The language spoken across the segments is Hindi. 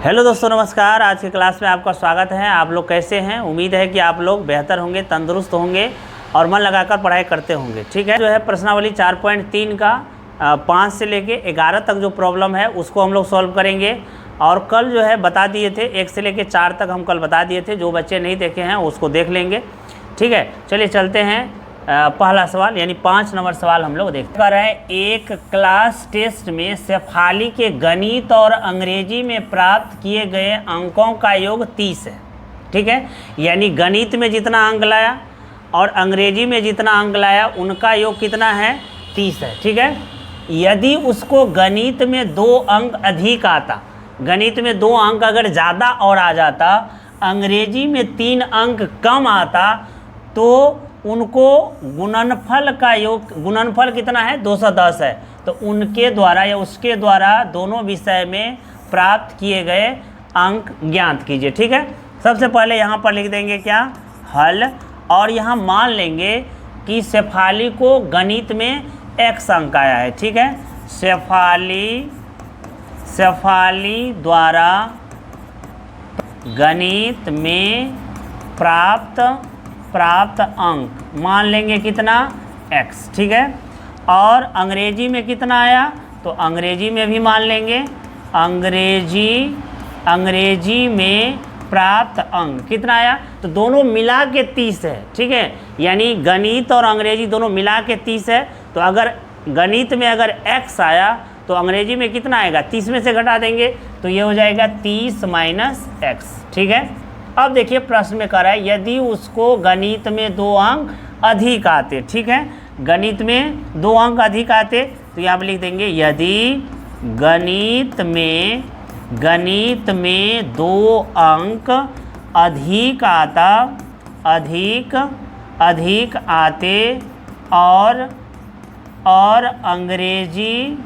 हेलो दोस्तों, नमस्कार। आज की क्लास में आपका स्वागत है। आप लोग कैसे हैं? उम्मीद है कि आप लोग बेहतर होंगे, तंदुरुस्त होंगे और मन लगाकर पढ़ाई करते होंगे। ठीक है, जो है प्रश्नावली 4.3 का 5 से लेके 11 तक जो प्रॉब्लम है उसको हम लोग सॉल्व करेंगे। और कल जो है बता दिए थे 1 से लेके 4 तक हम कल बता दिए थे। जो बच्चे नहीं देखे हैं उसको देख लेंगे। ठीक है, चलिए चलते हैं। पहला सवाल यानी 5 नंबर सवाल हम लोग देखते हैं। एक क्लास टेस्ट में शेफाली के गणित और अंग्रेजी में प्राप्त किए गए अंकों का योग 30 है। ठीक है, यानी गणित में जितना अंक लाया और अंग्रेजी में जितना अंक लाया उनका योग कितना है? 30 है। ठीक है, यदि उसको गणित में 2 अंक अधिक आता, गणित में 2 अंक अगर ज़्यादा और आ जाता, अंग्रेजी में 3 अंक कम आता, तो उनको गुणनफल का योग, गुणनफल कितना है? 210 है। तो उनके द्वारा या उसके द्वारा दोनों विषय में प्राप्त किए गए अंक ज्ञात कीजिए। ठीक है, सबसे पहले यहाँ पर लिख देंगे क्या? हल। और यहाँ मान लेंगे कि शेफाली को गणित में x अंक आया है। ठीक है, शेफाली द्वारा गणित में प्राप्त अंक मान लेंगे कितना? x। ठीक है, और अंग्रेजी में कितना आया? तो अंग्रेजी में भी मान लेंगे। अंग्रेजी में प्राप्त अंक कितना आया? तो दोनों मिला के 30 है। ठीक है, यानी गणित और अंग्रेजी दोनों मिला के 30 है। तो अगर गणित में अगर x आया तो अंग्रेजी में कितना आएगा? 30 में से घटा देंगे तो ये हो जाएगा 30 माइनस x। ठीक है, अब देखिए प्रश्न में कह रहा है यदि उसको गणित में 2 अंक अधिक आते। ठीक है, गणित में 2 अंक अधिक आते तो यहाँ पर लिख देंगे यदि गणित में 2 अंक अधिक आते और अंग्रेजी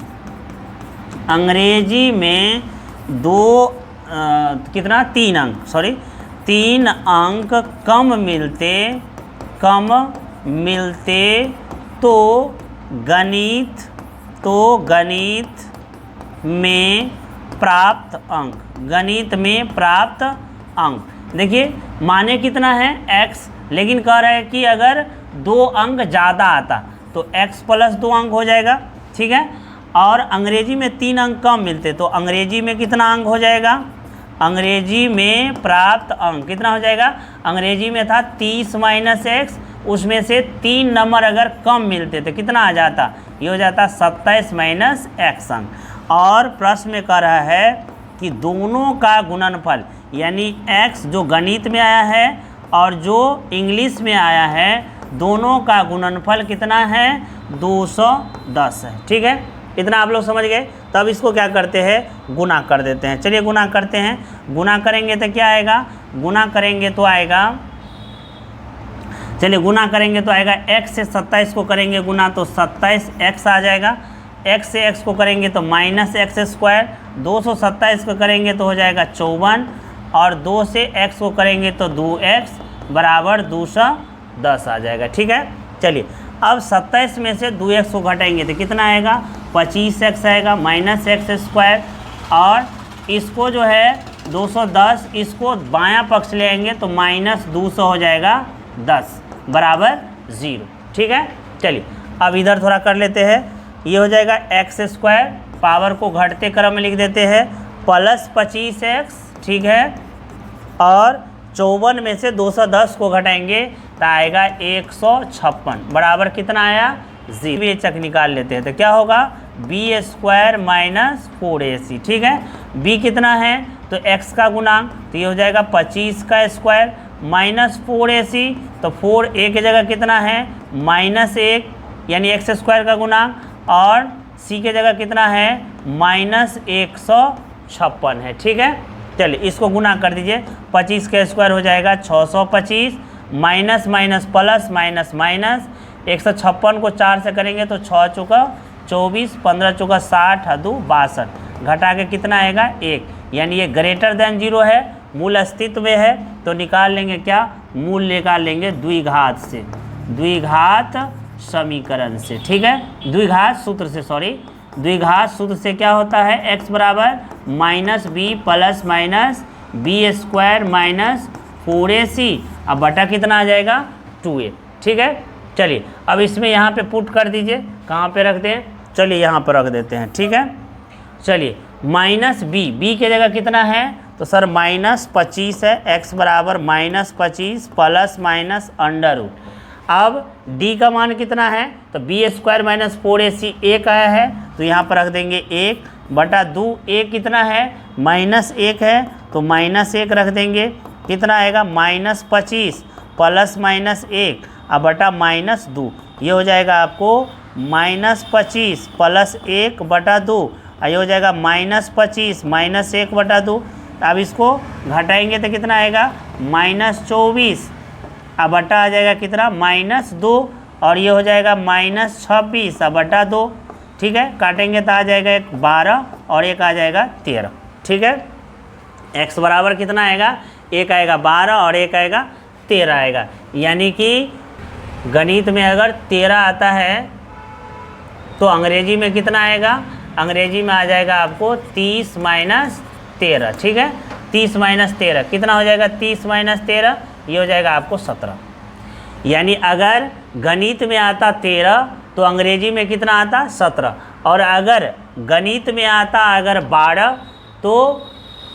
में 3 अंक कम मिलते तो गणित में प्राप्त अंक देखिए माने कितना है? x। लेकिन कह रहा है कि अगर 2 अंक ज़्यादा आता तो x प्लस 2 अंक हो जाएगा। ठीक है, और अंग्रेजी में 3 अंक कम मिलते तो अंग्रेजी में कितना अंक हो जाएगा? अंग्रेजी में प्राप्त अंक कितना हो जाएगा? अंग्रेजी में था 30 माइनस x, उसमें से 3 नंबर अगर कम मिलते तो कितना आ जाता? ये हो जाता 27 माइनस x अंक। और प्रश्न में कह रहा है कि दोनों का गुणनफल यानी x जो गणित में आया है और जो इंग्लिश में आया है, दोनों का गुणनफल कितना है? 210 है। ठीक है, इतना आप लोग समझ गए। तब इसको क्या करते हैं? गुना कर देते हैं। चलिए गुना करते हैं। गुना करेंगे तो क्या आएगा? गुना करेंगे तो आएगा x से 27 को करेंगे गुना तो 27x आ जाएगा। x से x को करेंगे तो माइनस एक्स स्क्वायर। 227 को करेंगे तो हो जाएगा 54 और 2 से x को करेंगे तो 2x बराबर 210 आ जाएगा। ठीक है, चलिए अब 27 में से 2x को घटाएंगे तो कितना आएगा? 25x आएगा माइनस एक्स स्क्वायर। और इसको जो है 210, इसको बायां पक्ष ले आएंगे तो माइनस 200 हो जाएगा 10 बराबर 0। ठीक है, चलिए अब इधर थोड़ा कर लेते हैं। ये हो जाएगा एक्स स्क्वायर, पावर को घटते क्रम में लिख देते हैं, प्लस 25x। ठीक है, और 54 में से 210 को घटाएंगे तो आएगा 156 बराबर कितना आया? 0। ये चक निकाल लेते हैं तो क्या होगा? b square minus 4ac। ठीक है, b कितना है? तो x का गुणांक तो ये हो जाएगा 25 का स्क्वायर माइनस 4ac। तो 4a की जगह कितना है? -1 यानी x स्क्वायर का गुणांक, और c की जगह कितना है? -156 है। ठीक है, चलिए इसको गुना कर दीजिए। 25 का स्क्वायर हो जाएगा 625 minus minus plus minus minus 156 को 4 से करेंगे तो 6 चौका 24, 15 चौका 60, 2 62, घटा के कितना आएगा? 1। यानी ये ग्रेटर देन 0 है, मूल अस्तित्व में है। तो निकाल लेंगे क्या? मूल निकाल लेंगे द्विघात समीकरण से। ठीक है, द्विघात सूत्र से, द्विघात सूत्र से क्या होता है, x बराबर minus b plus minus b square minus 4ac, अब बटा कितना आ जाएगा 2a। ठीक है, चलिए अब इसमें यहाँ पे पुट कर दीजिए, कहाँ पे रखते हैं, चलिए यहाँ पर रख देते हैं। ठीक है, चलिए माइनस बी की जगह कितना है, तो सर -25 है, x बराबर -25 प्लस माइनस अंडर रूट। अब d का मान कितना है, तो बी स्क्वायर माइनस 4ac 1 आया है, तो यहाँ पर रख देंगे 1 बटा 2, a कितना है -1 है, तो -1 रख देंगे, कितना आएगा -25 प्लस -1 अब बटा -2, ये हो जाएगा आपको -25 प्लस 1 बटा 2, ये हो जाएगा -25 -1 बटा 2। अब इसको घटाएंगे तो कितना आएगा -24, अब बटा आ जाएगा कितना -2, और ये हो जाएगा -26 अब बटा 2। ठीक है, काटेंगे तो आ जाएगा एक 12 और एक आ जाएगा 13। ठीक है, x बराबर कितना आएगा, एक आएगा 12 और एक आएगा 13 आएगा, यानी कि गणित में अगर 13 आता है तो अंग्रेजी में कितना आएगा, अंग्रेजी में आ जाएगा आपको 30 माइनस 13। ठीक है, 30 माइनस 13 कितना हो जाएगा, 30 माइनस 13 ये हो जाएगा आपको 17। यानी अगर गणित में आता 13 तो अंग्रेजी में कितना आता 17, और अगर गणित में आता अगर 12 तो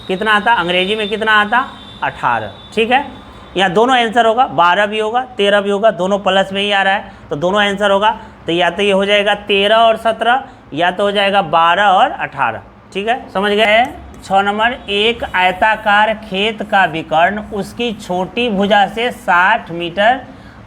कितना आता, अंग्रेजी में कितना आता 18। ठीक है, यहाँ दोनों आंसर होगा, 12 भी होगा 13 भी होगा, दोनों प्लस में ही आ रहा है, तो दोनों आंसर होगा। तो या तो ये हो जाएगा 13 और 17, या तो हो जाएगा 12 और 18। ठीक है, समझ गए। 6 नंबर, एक आयताकार खेत का विकर्ण उसकी छोटी भुजा से 60 मीटर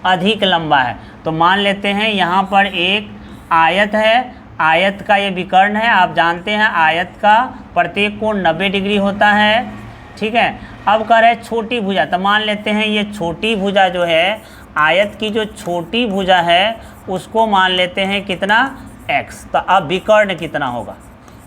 अधिक लंबा है। तो मान लेते हैं यहाँ पर एक आयत है, आयत का ये विकर्ण है, आप जानते हैं आयत का प्रत्येक कोण 90 डिग्री होता है। ठीक है, अब कह रहे हैं छोटी भुजा, तो मान लेते हैं ये छोटी भुजा जो है, आयत की जो छोटी भुजा है उसको मान लेते हैं कितना x। तो अब विकर्ण कितना होगा,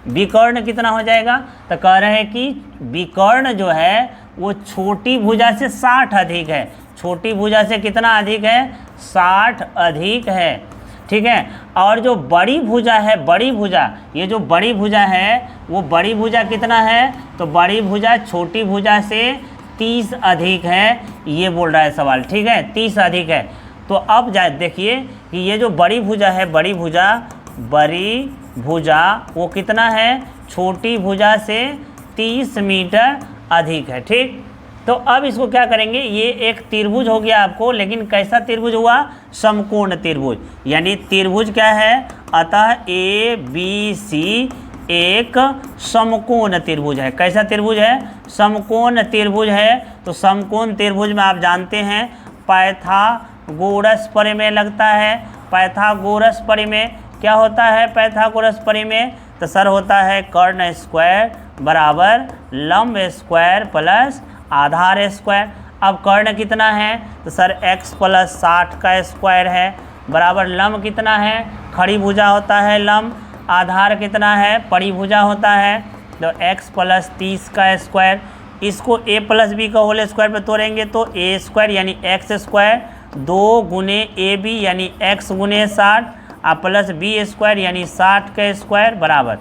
विकर्ण कितना हो जाएगा, तो कह रहे हैं कि विकर्ण जो है वो छोटी भुजा से 60 अधिक है, छोटी भुजा से कितना अधिक है, 60 अधिक है। ठीक है, और जो बड़ी भुजा है, बड़ी भुजा, ये जो बड़ी भुजा है वो बड़ी भुजा कितना है, तो बड़ी भुजा छोटी भुजा से 30 अधिक है, ये बोल रहा है सवाल। ठीक है, 30 अधिक है। तो अब जाए देखिए कि ये जो बड़ी भुजा है, बड़ी भुजा वो कितना है, छोटी भुजा से 30 मीटर अधिक है। ठीक, तो अब इसको क्या करेंगे, ये एक त्रिभुज हो गया आपको, लेकिन कैसा त्रिभुज हुआ, समकोण त्रिभुज। यानी त्रिभुज क्या है, अतः ABC एक समकोण त्रिभुज है। कैसा त्रिभुज है, समकोण त्रिभुज है। तो समकोण त्रिभुज में आप जानते हैं पाइथागोरस प्रमेय लगता है। पाइथागोरस प्रमेय क्या होता है, पाइथागोरस प्रमेय तो सर होता है कर्ण स्क्वायर बराबर लंब स्क्वायर प्लस आधार स्क्वायर। अब कर्ण कितना है, तो सर x प्लस 60 का स्क्वायर है बराबर लंब कितना है, खड़ी भुजा होता है लंब, आधार कितना है, परिभुजा होता है, तो x प्लस 30 का स्क्वायर। इसको a प्लस बी का होल स्क्वायर पे तोड़ेंगे तो a स्क्वायर यानी x स्क्वायर 2 गुने AB यानी x गुने 60 प्लस बी स्क्वायर यानी 60 का स्क्वायर बराबर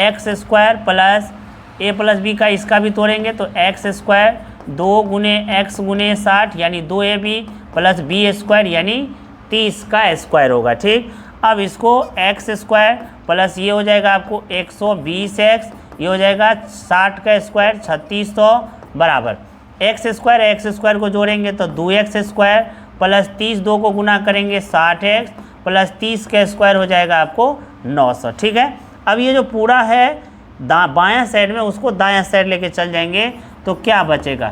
x square plus a plus b का इसका भी तोड़ेंगे तो x स्क्वायर 2 गुने x गुने 60 यानी 2ab प्लस बी स्क्वायर यानी 30 का स्क्वायर होगा। ठीक, अब इसको x स्क्वायर प्लस ये हो जाएगा आपको 120x, ये हो जाएगा 60 का स्क्वायर 3600 बराबर x स्क्वायर को जोड़ेंगे तो 2x स्क्वायर प्लस 30 2 को गुना करेंगे 60x प्लस 30 का स्क्वायर हो जाएगा आपको 900। ठीक है, अब ये जो पूरा है बायां साइड में उसको दायां साइड लेके चल जाएंगे तो क्या बचेगा,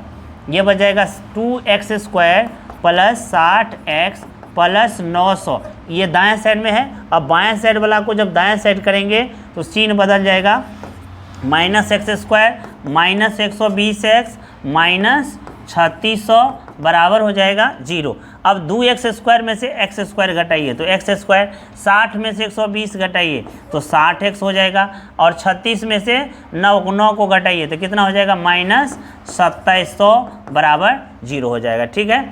ये बचेगा 2x square plus 60x plus 900, ये दायां साइड में है। अब बायां साइड वाला को जब दायां साइड करेंगे तो सीन बदल जाएगा, minus x square minus 120x minus 3600 बराबर हो जाएगा 0। अब 2x स्क्वायर में से x स्क्वायर घटाइए तो x स्क्वायर, 60 में से 120 घटाइए तो 60x हो जाएगा, और 36 में से 9 को घटाइए तो कितना हो जाएगा माइनस 2700 बराबर 0 हो जाएगा। ठीक है,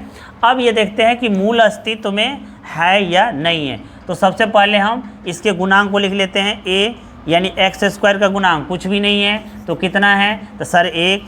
अब ये देखते हैं कि मूल अस्तित्व में है या नहीं है। तो सबसे पहले हम इसके गुणांक को लिख लेते हैं, a यानी एक्स स्क्वायर का गुणांक कुछ भी नहीं है तो कितना है, तो सर एक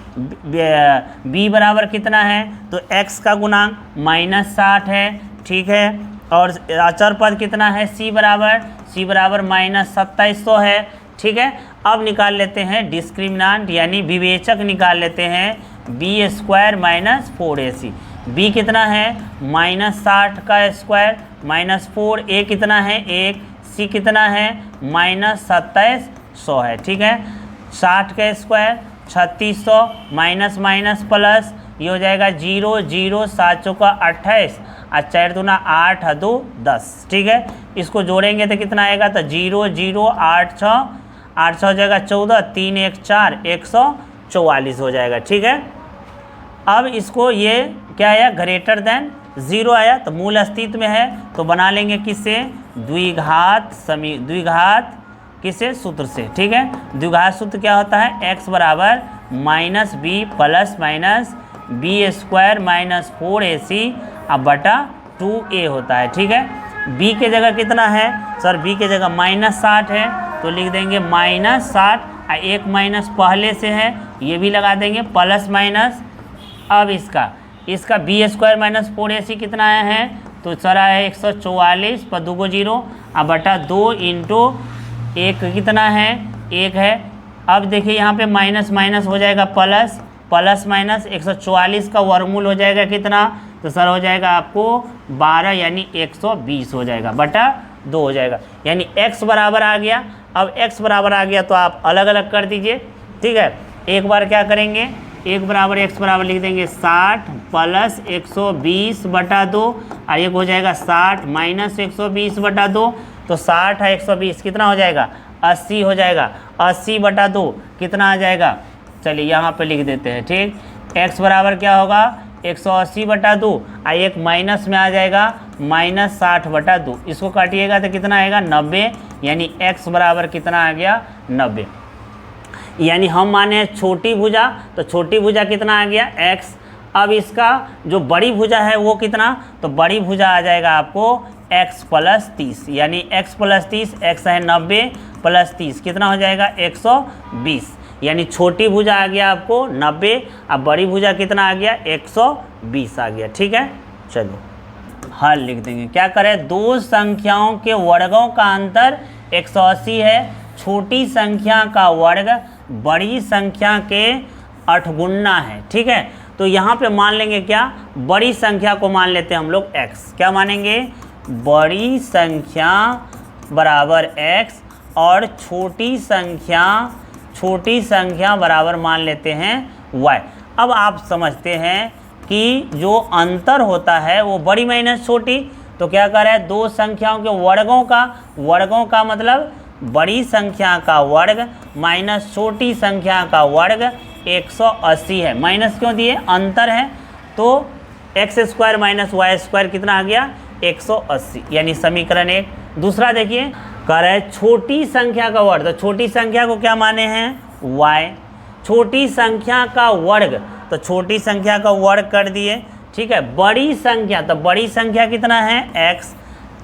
बी बराबर कितना है, तो एक्स का गुणांक -60 है, ठीक है। और अचर पद कितना है, सी बराबर -2700 है, ठीक है। अब निकाल लेते हैं डिस्क्रिमिनांट यानी विवेचक निकाल लेते हैं, बी स्क्वायर -4ac। बी कितना है, -60 का स्क्वायर -4, ए कितना है 1, सी कितना है -2700 है, ठीक है। 60 का स्क्वायर 3600 माइनस प्लस ये हो जाएगा 0 0 7 चौका 28 और 4 दूना 8 2 10, ठीक है। इसको जोड़ेंगे तो कितना आएगा, तो 0 0 8 6 हो जाएगा 14, 3 1 4 144 हो जाएगा, ठीक है। अब इसको ये क्या आया, ग्रेटर देन 0 आया, तो मूल अस्तित्व में है, तो बना लेंगे किससे, द्विघात किससे, सूत्र से, ठीक है। द्विघात सूत्र क्या होता है, x बराबर -b plus minus b square -4ac अब बटा 2a होता है, ठीक है। b के जगह कितना है, सर b के जगह -60 है, तो लिख देंगे -60 और एक माइनस पहले से है ये भी लगा देंगे प्लस माइनस। अब इसका बी स्क्वायर -4ac कितना आया है, तो सर आया है 144 पर 2 0 अब बटा 2 इंटू 1 कितना है 1 है। अब देखिए यहाँ पे माइनस माइनस हो जाएगा प्लस माइनस 144 का वर्गमूल हो जाएगा कितना, तो सर हो जाएगा आपको 12 यानी 120 हो जाएगा बटा 2 हो जाएगा, यानी x बराबर आ गया। अब x बराबर आ गया तो आप अलग अलग कर दीजिए, ठीक है। एक बार क्या करेंगे, एक बराबर x बराबर लिख देंगे 60 प्लस 120 बटा 2 और एक हो जाएगा 60 माइनस 120 बटा 2, तो 60 है 120 कितना हो जाएगा 80 हो जाएगा, 80 बटा 2 कितना आ जाएगा, चलिए यहाँ पे लिख देते हैं, ठीक। x बराबर क्या होगा 180 बटा 2 और एक माइनस में आ जाएगा -60 बटा 2, इसको काटिएगा तो कितना आएगा 90, यानी x बराबर कितना आ गया 90। यानी हम माने छोटी भुजा, तो छोटी भुजा कितना आ गया x। अब इसका जो बड़ी भुजा है वो कितना, तो बड़ी भुजा आ जाएगा आपको x प्लस 30, यानी x प्लस 30, x है 90 प्लस 30 कितना हो जाएगा 120, यानी छोटी भुजा आ गया आपको 90 अब बड़ी भुजा कितना आ गया 120 आ गया, ठीक है। चलो हल लिख देंगे, क्या करें, दो संख्याओं के वर्गों का अंतर 180 है, छोटी संख्या का वर्ग बड़ी संख्या के 8 गुना है, ठीक है। तो यहाँ पे मान लेंगे क्या, बड़ी संख्या को मान लेते हैं हम लोग x, क्या मानेंगे बड़ी संख्या बराबर x और छोटी संख्या बराबर मान लेते हैं y। अब आप समझते हैं कि जो अंतर होता है वो बड़ी माइनस छोटी, तो क्या कर रहा है, दो संख्याओं के वर्गों का मतलब बड़ी संख्या का वर्ग माइनस छोटी संख्या का वर्ग 180 है, माइनस क्यों दिए, अंतर है, तो x square minus y square कितना आ गया 180, यानी समीकरण 1। दूसरा देखिए कह रहा है छोटी संख्या का वर्ग, तो छोटी संख्या को क्या माने हैं y, छोटी संख्या का वर्ग, तो छोटी संख्या का वर्ग कर दिए, ठीक है। बड़ी संख्या, तो बड़ी संख्या कितना है x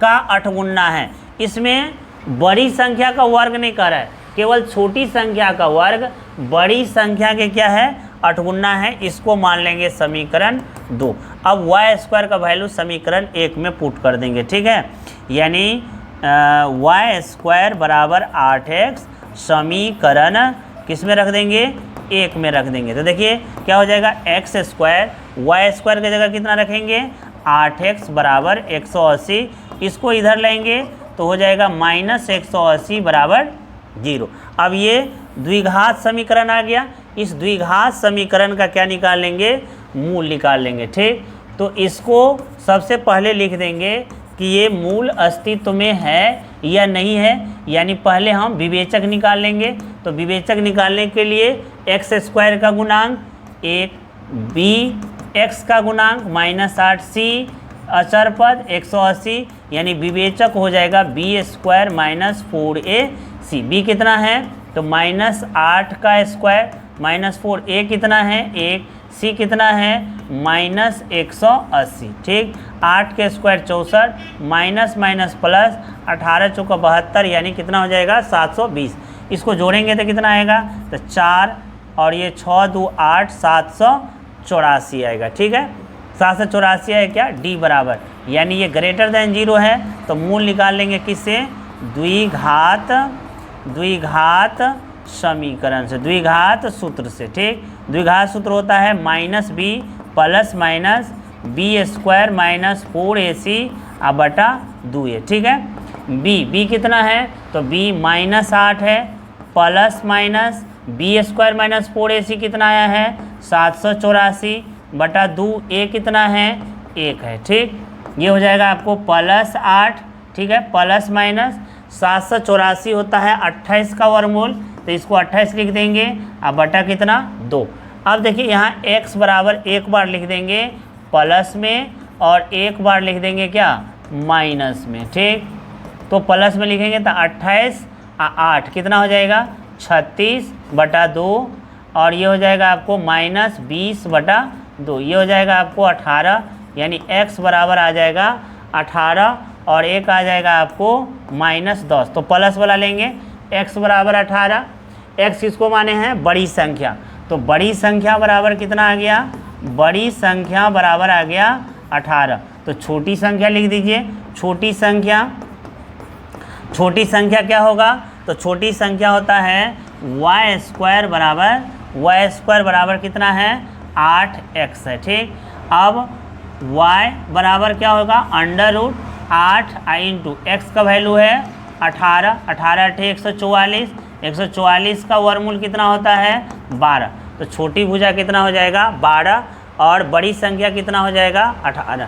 का 8 गुना है, इसमें बड़ी संख्या का वर्ग नहीं कर रहा है, केवल छोटी संख्या का वर्ग बड़ी संख्या के क्या है 8 गुना है, इसको मान लेंगे समीकरण 2। अब y स्क्वायर का वैल्यू समीकरण 1 में पुट कर देंगे, ठीक है, यानी y स्क्वायर बराबर 8x समीकरण किस में रख देंगे 1 में रख देंगे। तो देखिए क्या हो जाएगा x स्क्वायर, y स्क्वायर की जगह कितना रखेंगे 8x बराबर 180, इसको इधर लेंगे तो हो जाएगा -180 बराबर 0। अब ये द्विघात समीकरण आ गया, इस द्विघात समीकरण का क्या निकाल लेंगे, मूल निकाल लेंगे, ठीक। तो इसको सबसे पहले लिख देंगे कि ये मूल अस्तित्व में है या नहीं है, यानी पहले हम विवेचक निकाल लेंगे। तो विवेचक निकालने के लिए x स्क्वायर का गुणांक 1, b x का गुणांक -8c अचर पद 180, यानी विवेचक हो जाएगा b स्क्वायर -4ac। b कितना है, तो -8 का स्क्वायर -4a कितना है 1, c कितना है -180, ठीक। 8 के स्क्वायर 64 माइनस प्लस 18 चौका 72, यानी कितना हो जाएगा 720, इसको जोड़ेंगे तो कितना आएगा, तो 4 और ये 6 2 8 784 आएगा। ठीक है, 784 है क्या, डी बराबर, यानी ये ग्रेटर देन 0 है तो मूल निकाल लेंगे किससे, द्विघात समीकरण से, द्विघात सूत्र से। ठीक, द्विघात सूत्र होता है -b plus minus b² minus 4ac बटा 2a। ठीक है, b कितना है, तो b -8 है plus minus b² minus 4ac कितना आया है, 784 बटा 2a कितना है, 1 है। ठीक, ये हो जाएगा आपको +8। ठीक है, प्लस माइनस 784 होता है 28 का वर्गमूल, तो इसको 28 लिख देंगे, अब बटा कितना, 2। अब देखिए यहाँ x बराबर एक बार लिख देंगे प्लस में और एक बार लिख देंगे क्या, माइनस में। ठीक, तो प्लस में लिखेंगे तो 28 8 कितना हो जाएगा, 36 बटा 2 और ये हो जाएगा आपको -20 बटा 2, ये हो जाएगा आपको 18, यानी x बराबर आ जाएगा 18 और एक आ जाएगा आपको -10। तो प्लस वाला लेंगे, x बराबर 18, x किसको माने हैं, बड़ी संख्या, तो बड़ी संख्या बराबर कितना आ गया, बड़ी संख्या बराबर आ गया 18। तो छोटी संख्या लिख दीजिए, छोटी संख्या क्या होगा, तो छोटी संख्या होता है y² बराबर कितना है, 8x है। ठीक, अब y बराबर क्या होगा, √8 इंटू x का वैल्यू है 18, 18 × 144, 144 का वर्गमूल कितना होता है, 12। तो छोटी भुजा कितना हो जाएगा, 12 और बड़ी संख्या कितना हो जाएगा, 18।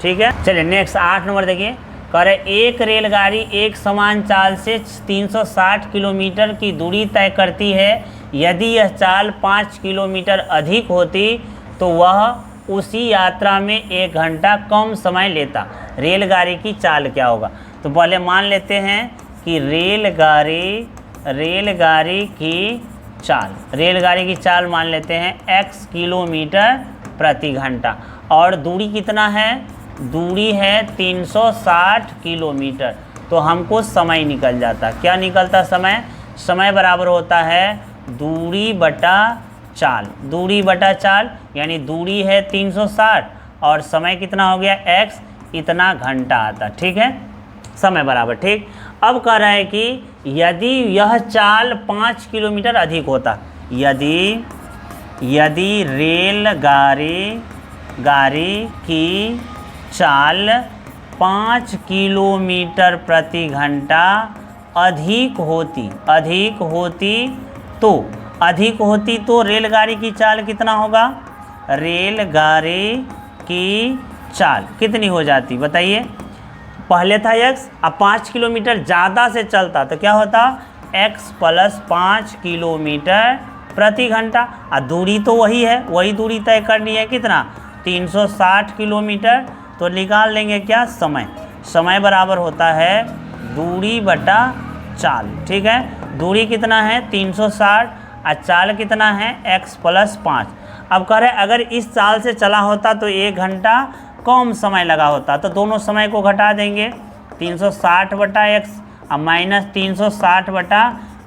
ठीक है, चलिए नेक्स्ट 8 नंबर देखिए, कह रहे एक रेलगाड़ी एक समान चाल से 360 किलोमीटर की दूरी तय करती है, यदि यह चाल 5 किलोमीटर अधिक होती तो वह उसी यात्रा में 1 घंटा कम समय लेता। रेलगाड़ी की चाल क्या होगा, तो पहले मान लेते हैं कि रेलगाड़ी की चाल मान लेते हैं x किलोमीटर प्रति घंटा और दूरी कितना है, दूरी है 360 किलोमीटर। तो हमको समय निकल जाता, क्या निकलता समय, समय बराबर होता है दूरी बटा चाल, यानी दूरी है 360 और समय कितना हो गया x, इतना घंटा आता। ठीक है, समय बराबर। ठीक, अब कह रहा है कि यदि यह चाल 5 किलोमीटर अधिक होता, यदि रेलगाड़ी की चाल 5 किलोमीटर प्रति घंटा अधिक होती तो रेलगाड़ी की चाल कितना होगा, रेलगाड़ी की चाल कितनी हो जाती बताइए। पहले था x, अब 5 किलोमीटर ज़्यादा से चलता तो क्या होता, x + 5 किलोमीटर प्रति घंटा। और दूरी तो वही है, वही दूरी तय करनी है, कितना, 360 किलोमीटर। तो निकाल लेंगे क्या, समय बराबर होता है दूरी बटा चाल। ठीक है, दूरी कितना है 360 और चाल कितना है x + 5। अब कह रहे अगर इस चाल से चला होता तो 1 घंटा कम समय लगा होता, तो दोनों समय को घटा देंगे, 360 बटा x और -360 बटा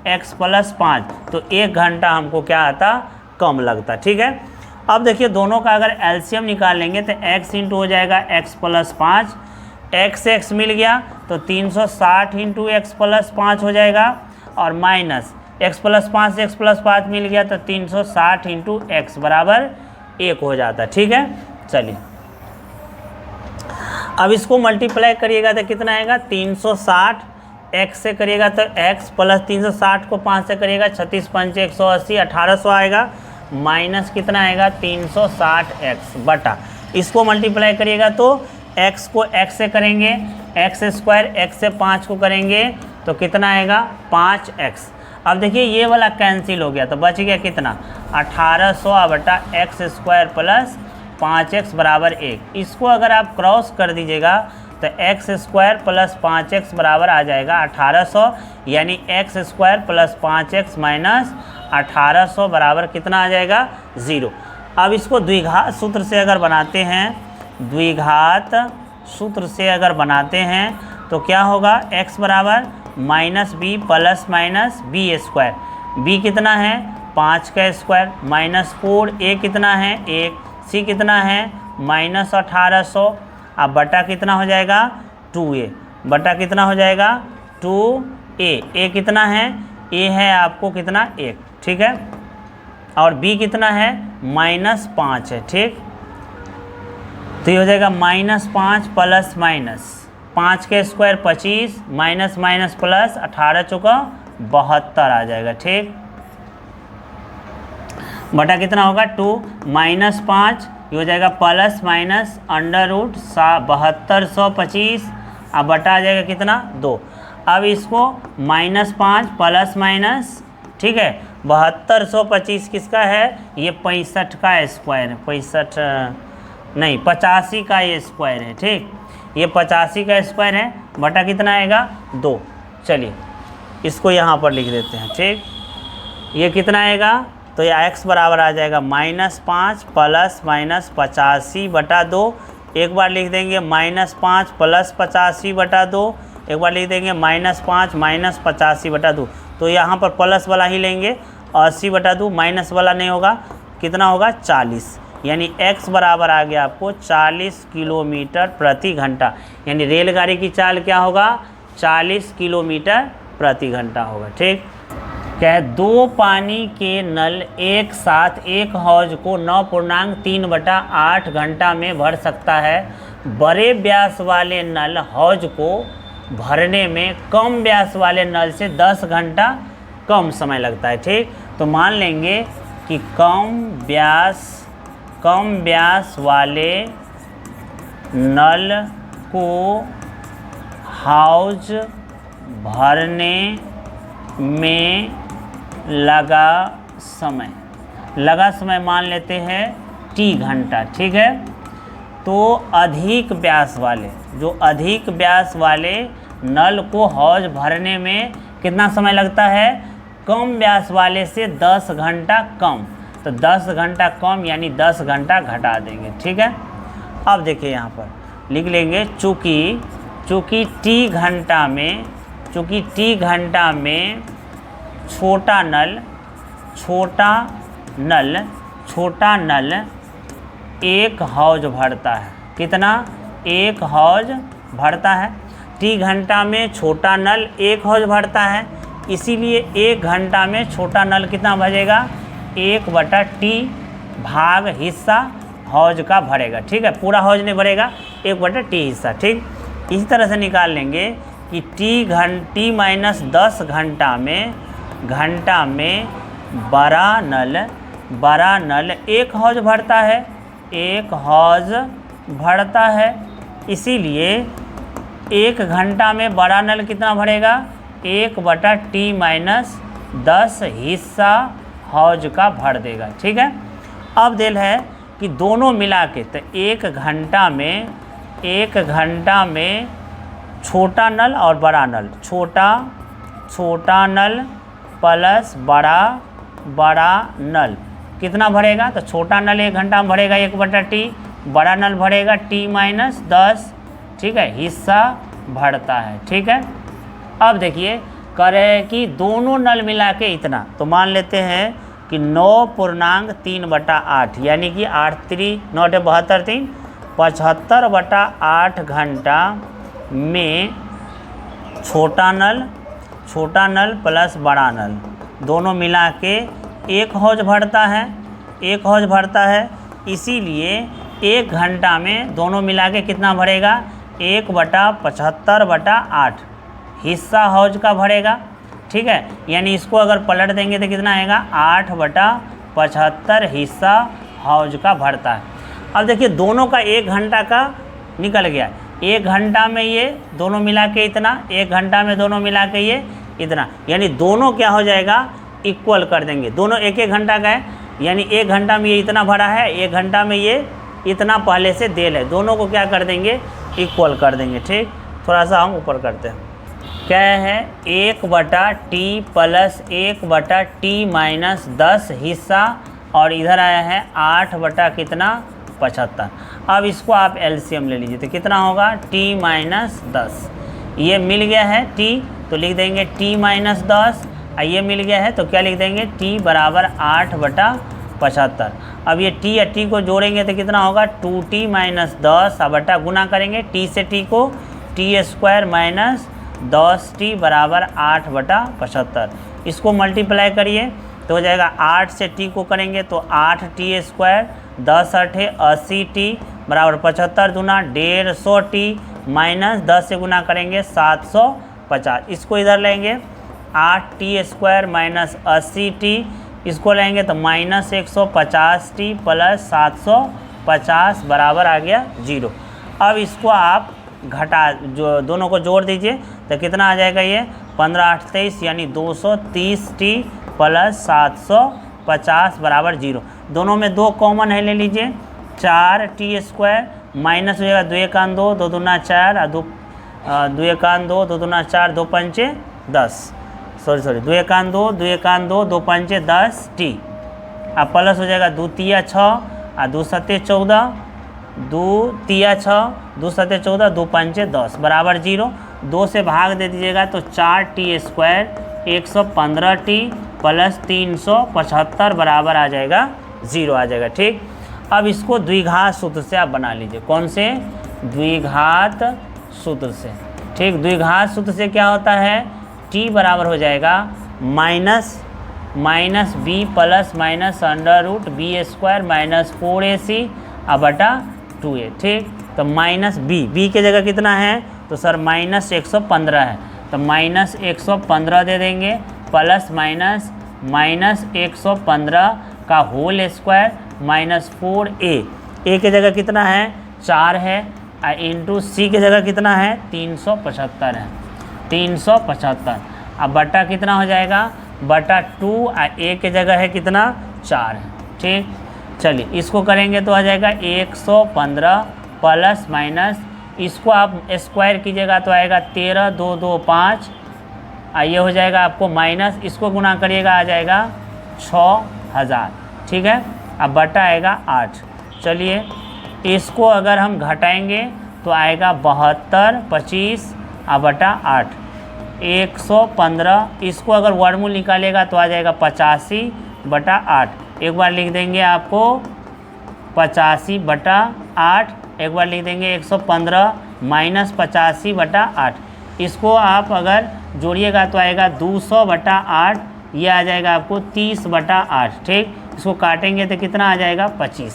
x + 5, तो 1 घंटा हमको क्या आता, कम लगता। ठीक है, अब देखिए दोनों का अगर एलसीएम निकाल लेंगे तो x इंटू हो जाएगा x + 5, x मिल गया तो 360 इंटू x + 5 हो जाएगा और माइनस x + 5 से x + 5 मिल गया तो 360 इंटू x बराबर 1 हो जाता। ठीक है, चलिए अब इसको मल्टीप्लाई करिएगा तो कितना आएगा, 360 x से करिएगा तो x + 360 को 5 से करिएगा 36 × 5 = 180, 1800 आएगा, माइनस कितना आएगा 360x बटा, इसको मल्टीप्लाई करिएगा तो x को x से करेंगे, x² x से 5 को करेंगे तो कितना आएगा 5x। अब देखिए ये वाला कैंसिल हो गया तो बच गया कितना, 1800 बटा x² + 5x बराबर 1। इसको अगर आप क्रॉस कर दीजिएगा तो x² + 5x बराबर आ जाएगा 1800, यानी x² + 5x माइनस 1800 बराबर कितना आ जाएगा 0। अब इसको द्विघात सूत्र से अगर बनाते हैं तो क्या होगा, x बराबर minus b plus minus b square. B कितना है 5 का स्क्वायर माइनस 4, ए कितना है 1, सी कितना है माइनस 1800। अब बटा कितना हो जाएगा 2a, बटा कितना हो जाएगा 2a। ए कितना है, ए है आपको कितना 1, ठीक है। और बी कितना है -5 है, ठीक। तो ये हो जाएगा -5 प्लस माइनस 5 के स्क्वायर 25 माइनस माइनस प्लस 18 चौका 72 आ जाएगा, ठीक। बटा कितना होगा 2 -5, ये हो जाएगा प्लस माइनस अंडर रूट 7225। अब बटा आ जाएगा कितना 2। अब इसको -5 प्लस माइनस, ठीक है। 7225 किसका है, ये 65 का स्क्वायर है, 85 का ये स्क्वायर है, ठीक। ये 85 का स्क्वायर है, बटा कितना आएगा 2। चलिए इसको यहाँ पर लिख देते हैं, ठीक। ये कितना आएगा, तो ये x बराबर आ जाएगा -5 प्लस माइनस 85 बटा 2। एक बार लिख देंगे -5 प्लस 85 बटा 2, एक बार लिख देंगे -5 माइनस 85 बटा 2। तो यहाँ पर प्लस वाला ही लेंगे, 80 बटा 2, माइनस वाला नहीं होगा। कितना होगा 40, यानी x बराबर आ गया आपको 40 किलोमीटर प्रति घंटा। यानी रेलगाड़ी की चाल क्या होगा 40 किलोमीटर प्रति घंटा होगा, ठीक। क्या है 2 पानी के नल एक साथ एक हौज को 9.3/8 घंटा में भर सकता है। बड़े व्यास वाले नल हौज को भरने में कम व्यास वाले नल से 10 घंटा कम समय लगता है, ठीक। तो मान लेंगे कि कम व्यास वाले नल को हौज भरने में लगा समय मान लेते हैं t घंटा, ठीक है। तो अधिक व्यास वाले नल को हौज भरने में कितना समय लगता है, कम व्यास वाले से 10 घंटा कम। तो 10 घंटा कम यानी 10 घंटा घटा देंगे, ठीक है। अब देखिए यहाँ पर लिख लेंगे चूँकि t घंटा में छोटा नल एक हौज भरता है। कितना, एक हौज भरता है। t घंटा में छोटा नल एक हौज भरता है, इसीलिए 1 घंटा में छोटा नल कितना भरेगा 1/t भाग हिस्सा हौज का भरेगा, ठीक है। पूरा हौज नहीं भरेगा, 1/t हिस्सा, ठीक। इसी तरह से निकाल लेंगे कि t-10 घंटा में बड़ा नल एक हौज भरता है, इसीलिए 1 घंटा में बड़ा नल कितना भरेगा 1/t-10 हिस्सा हौज का भर देगा, ठीक है। अब देल है कि दोनों मिला के, तो 1 घंटा में छोटा नल और बड़ा नल, छोटा नल प्लस बड़ा नल कितना भरेगा, तो छोटा नल 1 घंटा में भरेगा 1/t, बड़ा नल भरेगा t-10, ठीक है, हिस्सा भरता है, ठीक है। अब देखिए करें कि दोनों नल मिला के इतना, तो मान लेते हैं कि 9.3/8 यानी कि 8×3 75/8 घंटा में छोटा नल प्लस बड़ा नल दोनों मिला के एक हौज भरता है, इसीलिए 1 घंटा में दोनों मिला के कितना भरेगा 1/75/8 हिस्सा हौज का भरेगा, ठीक है। यानी इसको अगर पलट देंगे तो कितना आएगा 8/75 हिस्सा हौज का भरता है। अब देखिए दोनों का 1 घंटा का निकल गया, 1 घंटा में ये दोनों मिला के इतना, 1 घंटा में दोनों मिला के ये इतना, यानी दोनों क्या हो जाएगा इक्वल कर देंगे। दोनों 1-1 घंटा का है, यानी 1 घंटा में ये इतना भरा है, 1 घंटा में ये इतना पहले से देल है, दोनों को क्या कर देंगे इक्वल कर देंगे, ठीक। थोड़ा सा हम ऊपर करते हैं, क्या है 1/t प्लस 1/t-10 हिस्सा, और इधर आया है 8/75। अब इसको आप एलसीएम ले लीजिए तो कितना होगा t-10, ये मिल गया है t, तो लिख देंगे t माइनस 10, ये मिल गया है तो क्या लिख देंगे t बराबर 8/75। अब ये t या t को जोड़ेंगे तो कितना होगा 2t माइनस 10 बटा गुना करेंगे t से t को t² माइनस 10t बराबर 8/75। इसको मल्टीप्लाई करिए तो हो जाएगा 8 से t को करेंगे तो 8t², 10 8 80t बराबर 75 दूना 150t माइनस 10 से गुना करेंगे 750। इसको इधर लेंगे 8t² माइनस 80t, इसको लेंगे तो माइनस 150t प्लस 750 बराबर आ गया 0। अब इसको आप घटा जो दोनों को जोड़ दीजिए तो कितना आ जाएगा ये 15 8 23 यानी 230t प्लस 750 बराबर 0। दोनों में 2 कॉमन है, ले लीजिए 4t² माइनस हो जाएगा 2 1 2, 2 दूना 4 और 2 1 2, 2 दूना 4, 2 5 10, सॉरी 2 1 2, 2 1 2, 2 5 10t। अब प्लस हो जाएगा 2 3 6 और 2 7 14, 2 3 6, 2 7 14, 2 5 10 बराबर 0। 2 से भाग दे दीजिएगा तो 4t² 115t प्लस 375 बराबर आ जाएगा 0 आ जाएगा। ठीक, अब इसको द्विघात सूत्र से आप बना लीजिए। कौन से? द्विघात सूत्र से। ठीक, द्विघात सूत्र से क्या होता है t बराबर हो जाएगा minus b plus minus √b² minus 4ac बटा 2a। ठीक, तो माइनस b के जगह कितना है तो सर माइनस 115 है तो माइनस 115 दे देंगे प्लस माइनस 115 का whole square minus 4a। a के जगह कितना है 4 है इंटू c के जगह कितना है 375 है 375। अब बटा कितना हो जाएगा बटा 2 a के जगह है कितना 4 है। ठीक, चलिए इसको करेंगे तो आ जाएगा 115 प्लस माइनस इसको आप स्क्वायर कीजिएगा तो आएगा 13 2 2 5, ये हो जाएगा आपको माइनस इसको गुना करिएगा आ जाएगा 6000। ठीक है, अब बटा आएगा 8। चलिए इसको अगर हम घटाएंगे तो आएगा 72 25 बटा 8 115। इसको अगर वर्गमूल निकालेगा तो आ जाएगा 85 बटा 8। एक बार लिख देंगे आपको 85 बटा 8, एक बार लिख देंगे 115 माइनस 85 बटा 8। इसको आप अगर जोड़िएगा तो आएगा 200 बटा 8, ये आ जाएगा आपको 30 बटा 8। ठीक, इसको काटेंगे तो कितना आ जाएगा 25।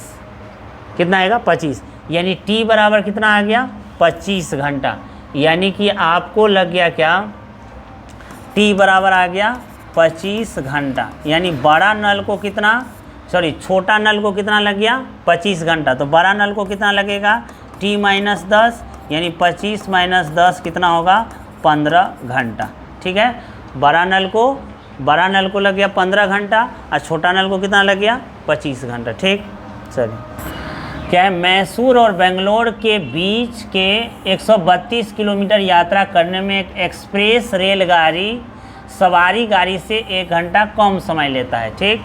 कितना आएगा 25, यानी t बराबर कितना आ गया 25 घंटा। यानी कि आपको लग गया क्या t बराबर आ गया 25 घंटा। यानी बड़ा नल को कितना छोटा नल को कितना लग गया 25 घंटा। तो बड़ा नल को कितना लगेगा t माइनस 10 यानी 25 माइनस 10 कितना होगा 15 घंटा। ठीक है, बड़ा नल को लग गया 15 घंटा और छोटा नल को कितना लग गया 25 घंटा। ठीक, चलिए क्या है मैसूर और बेंगलोर के बीच के 132 किलोमीटर यात्रा करने में एक एक्सप्रेस रेलगाड़ी सवारी गाड़ी से 1 घंटा कम समय लेता है। ठीक,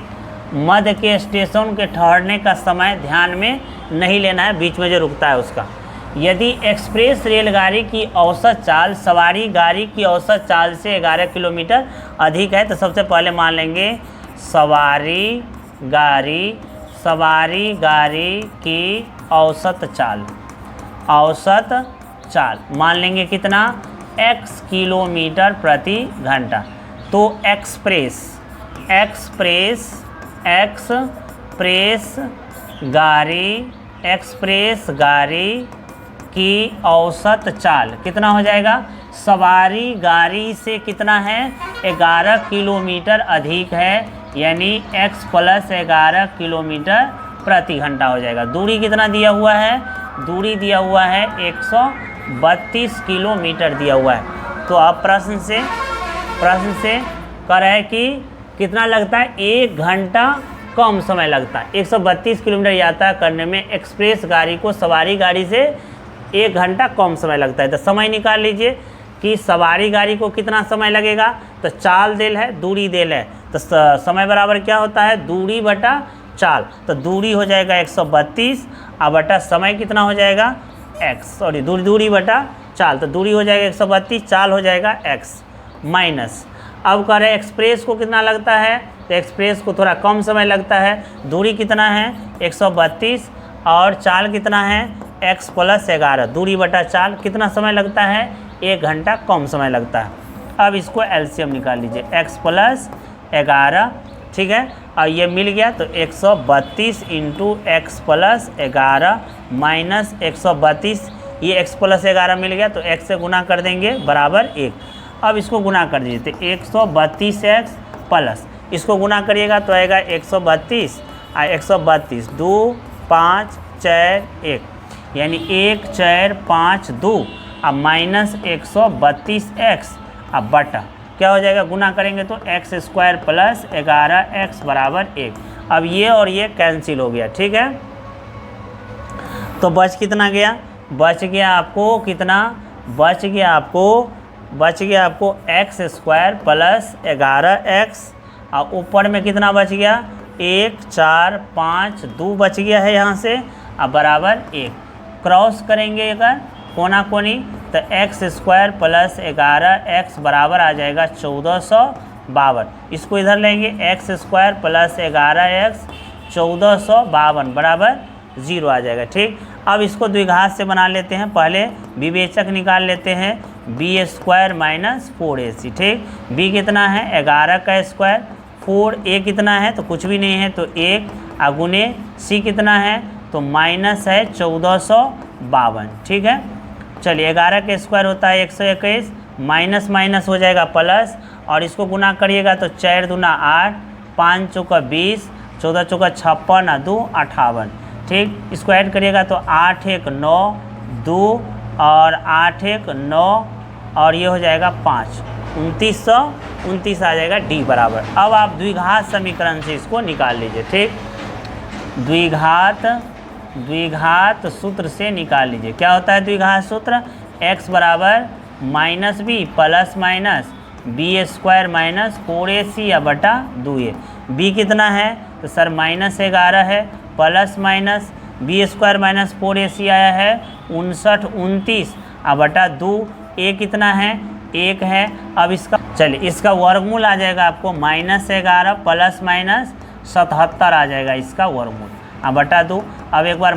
मध्य के स्टेशन के ठहरने का समय ध्यान में नहीं लेना है, बीच में जो रुकता है उसका। यदि एक्सप्रेस रेलगाड़ी की औसत चाल सवारी गाड़ी की औसत चाल से 11 किलोमीटर अधिक है तो सबसे पहले मान लेंगे सवारी गाड़ी की औसत चाल मान लेंगे कितना x किलोमीटर प्रति घंटा। तो एक्सप्रेस गाड़ी की औसत चाल कितना हो जाएगा सवारी गाड़ी से कितना है 11 किलोमीटर अधिक है, यानी x प्लस 11 किलोमीटर प्रति घंटा हो जाएगा। दूरी कितना दिया हुआ है दूरी दिया हुआ है 132 किलोमीटर दिया हुआ है। तो आप प्रश्न से कह रहे हैं कि कितना लगता है 1 घंटा कम समय लगता है। 132 किलोमीटर यात्रा करने में एक्सप्रेस गाड़ी को सवारी गाड़ी से 1 घंटा कम समय लगता है। तो समय निकाल लीजिए कि सवारी गाड़ी को कितना समय लगेगा। तो चाल देल है दूरी देल है तो समय बराबर क्या होता है दूरी बटा चाल। तो दूरी हो जाएगा 132 और बटा समय कितना हो जाएगा दूरी बटा चाल। तो दूरी हो जाएगा 132, चाल हो जाएगा x। माइनस। अब कह रहे हैं एक्सप्रेस को कितना लगता है, तो एक्सप्रेस को थोड़ा कम समय लगता है। दूरी कितना है 132 और चाल कितना है x + 11, दूरी बटा चाल कितना समय लगता है 1 घंटा कम समय लगता है। अब इसको एलसीएम निकाल लीजिए x + 11, ठीक है, और ये मिल गया तो 132 × x + 11 माइनस 132, ये x + 11 मिल गया तो x से गुना कर देंगे बराबर 1। अब इसको गुना कर दीजिए तो 132x प्लस इसको गुना करिएगा तो आएगा 132 और 132 2 5 4 1 यानी 1 4 5 2 अब माइनस 132x अब बटा क्या हो जाएगा, गुना करेंगे तो x² + 11x बराबर 1। अब ये और ये कैंसिल हो गया, ठीक है। तो बच कितना गया, बच गया आपको कितना, बच गया आपको x² + 11x और ऊपर में कितना बच गया 1 4 5 2 बच गया है यहाँ से, अब बराबर 1। क्रॉस करेंगे अगर कोना कोनी तो x² + 11x बराबर आ जाएगा 1452। इसको इधर लेंगे x² + 11x 1452 बराबर 0 आ जाएगा, ठीक। अब इसको द्विघात से बना लेते हैं, पहले विवेचक निकाल लेते हैं b² - 4ac, ठीक। b कितना है 11 का स्क्वायर, 4a कितना है तो कुछ भी नहीं है तो 1 गुने c कितना है तो माइनस है 1452, ठीक है। चलिए 11 का स्क्वायर होता है 121, माइनस माइनस हो जाएगा प्लस, और इसको गुना करिएगा तो 4 दूना 8, 5 चौका 20, 14 चौका 56 और 2 58, ठीक। इसको ऐड करिएगा तो 8 1 9 2 और 8 1 9 और ये हो जाएगा 5, 2929 आ जाएगा डी बराबर। अब आप द्विघात समीकरण से इसको निकाल लीजिए, ठीक। द्विघात सूत्र से निकाल लीजिए। क्या होता है द्विघात सूत्र, x बराबर -b plus minus b² - 4ac या बटा 2a। b कितना है तो सर -11 है, प्लस माइनस b² - 4ac आया है 59 29 और बटा 2, a कितना है 1 है। अब इसका चलिए इसका वर्गमूल आ जाएगा आपको -11 प्लस माइनस 77 आ जाएगा इसका वर्गमूल, अब बटा 2। अब एक बार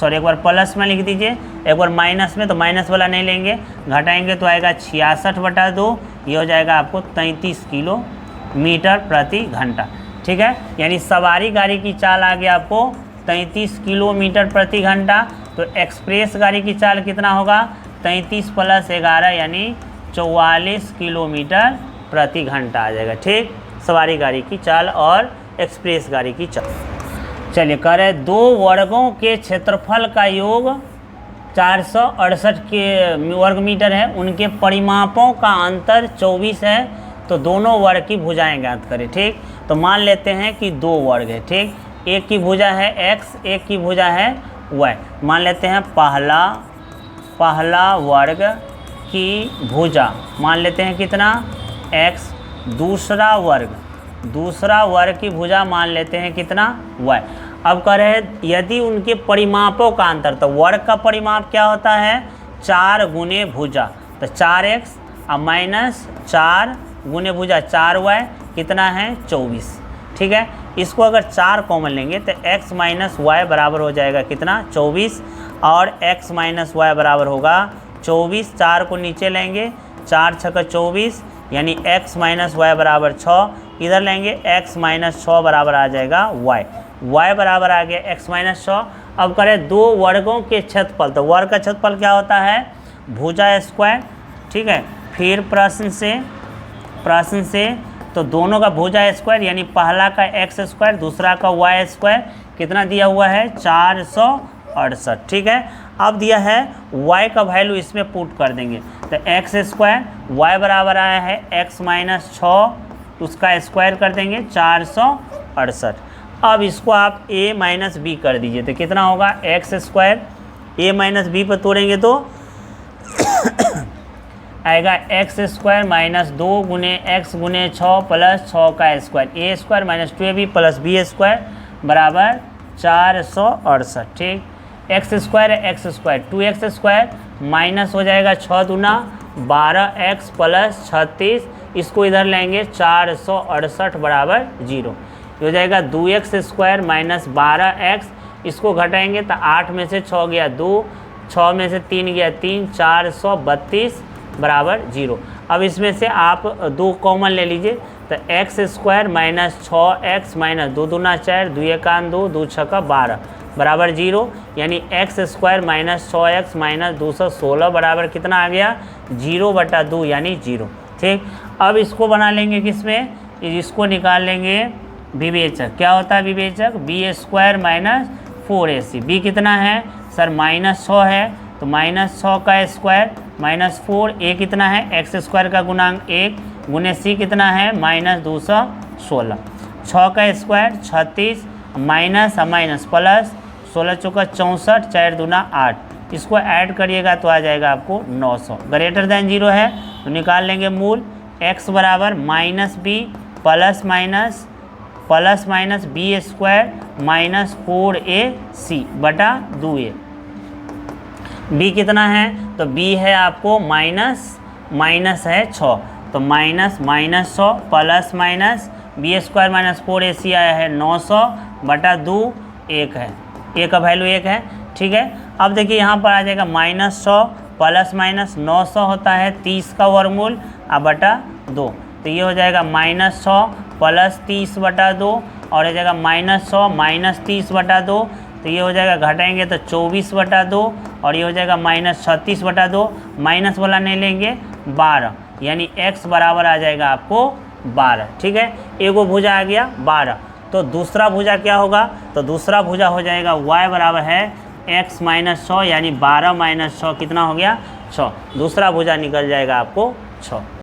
एक बार प्लस में लिख दीजिए, एक बार माइनस में तो माइनस वाला नहीं लेंगे, घटाएंगे तो आएगा 66 बटा 2, ये हो जाएगा आपको 33 किलोमीटर प्रति घंटा, ठीक है। यानी सवारी गाड़ी की चाल आ गया आपको 33 किलोमीटर प्रति घंटा। तो एक्सप्रेस गाड़ी की चाल कितना होगा 33 + 11 यानी 44 किलोमीटर प्रति घंटा आ जाएगा, ठीक। सवारी गाड़ी की चाल और एक्सप्रेस गाड़ी की चाल। चलिए कह रहे 2 वर्गों के क्षेत्रफल का योग 468 के वर्ग मीटर है, उनके परिमापों का अंतर 24 है, तो दोनों वर्ग की भुजाएं ज्ञात करें, ठीक। तो मान लेते हैं कि 2 वर्ग है, ठीक। एक की भुजा है x, एक की भुजा है y। मान लेते हैं पहला वर्ग की भुजा मान लेते हैं कितना x, दूसरा वर्ग की भुजा मान लेते हैं कितना y। अब कह रहे हैं यदि उनके परिमापों का अंतर, तो वर्ग का परिमाप क्या होता है 4 गुने भुजा, तो 4x और माइनस 4 गुने भुजा 4y कितना है 24, ठीक है। इसको अगर 4 कॉमन लेंगे तो x - y बराबर हो जाएगा कितना 24, और x - y बराबर होगा 24। 4 को नीचे लेंगे, 4 छक्का 24 यानी x - y बराबर 6, इधर लेंगे x - 6 बराबर आ जाएगा y बराबर आ गया x - 6। अब करें 2 वर्गों के क्षेत्रफल, तो वर्ग का क्षेत्रफल क्या होता है भुजा स्क्वायर, ठीक है। फिर प्रश्न से तो दोनों का भुजा स्क्वायर यानी पहला का x², दूसरा का y² कितना दिया हुआ है 468, ठीक है। अब दिया है y का वैल्यू इसमें पुट कर देंगे, तो x² y बराबर आया है x - 6, उसका स्क्वायर कर देंगे 468। अब इसको आप a - b कर दीजिए, तो कितना होगा x² a - b पर तोड़ेंगे तो आएगा x² - 2 गुने x गुने 6 प्लस 6 का square, a² - 2ab plus b² बराबर 468, ठीक। x² 2x² माइनस हो जाएगा 6 दूना 12x प्लस 36, इसको इधर लेंगे 468 बराबर 0। हो जाएगा 2x स्क्वायर माइनस 12x, इसको घटाएंगे तो 8 में से 6 गया 2, 6 में से 3 गया 3, 432 बराबर 0। अब इसमें से आप 2 कॉमन ले लीजिए, तो x square minus 6x minus 2 दूना 4, 2 एकान 2, 2 छक्का 12 बराबर 0, यानी x square minus 6x minus 216 बराबर कितना आ गया 0/2 यानी 0। ठीक, अब इसको बना लेंगे किसमें, इसको निकाल लेंगे विवेचक। क्या होता है विवेचक, b square minus 4ac। b कितना है सर -6 है, तो -6 का स्क्वायर माइनस 4, a कितना है x स्क्वायर का गुणांक 1 गुने c कितना है -216, 6 का स्क्वायर 36 माइनस माइनस प्लस 16 चौका 64, 4 दूना 8, इसको ऐड करिएगा तो आ जाएगा आपको 900। ग्रेटर देन 0 है तो निकाल लेंगे मूल, x बराबर -b plus minus b square minus 4ac बटा 2a। b कितना है, तो b है आपको माइनस है 6, तो -100 plus minus b square minus 4ac आया है 900 बटा 2, 1 है, a का वैल्यू 1 है। ठीक है, अब देखिए यहाँ पर आ जाएगा -100 प्लस माइनस 900 होता है 30 का वर्गमूल बटा 2, तो ये हो जाएगा -100 प्लस 30 बटा 2, और हो जाएगा -100 माइनस 30 बटा 2, तो ये हो जाएगा घटाएंगे तो 24 बटा 2, और ये हो जाएगा -36 बटा 2, माइनस वाला नहीं लेंगे 12, यानी x बराबर आ जाएगा आपको 12। ठीक है, एगो भुजा आ गया 12, तो दूसरा भुजा क्या होगा, तो दूसरा भुजा हो जाएगा y बराबर है x माइनस 100, यानी 12 माइनस 100 कितना हो गया 6, दूसरा भुजा निकल जाएगा आपको 6।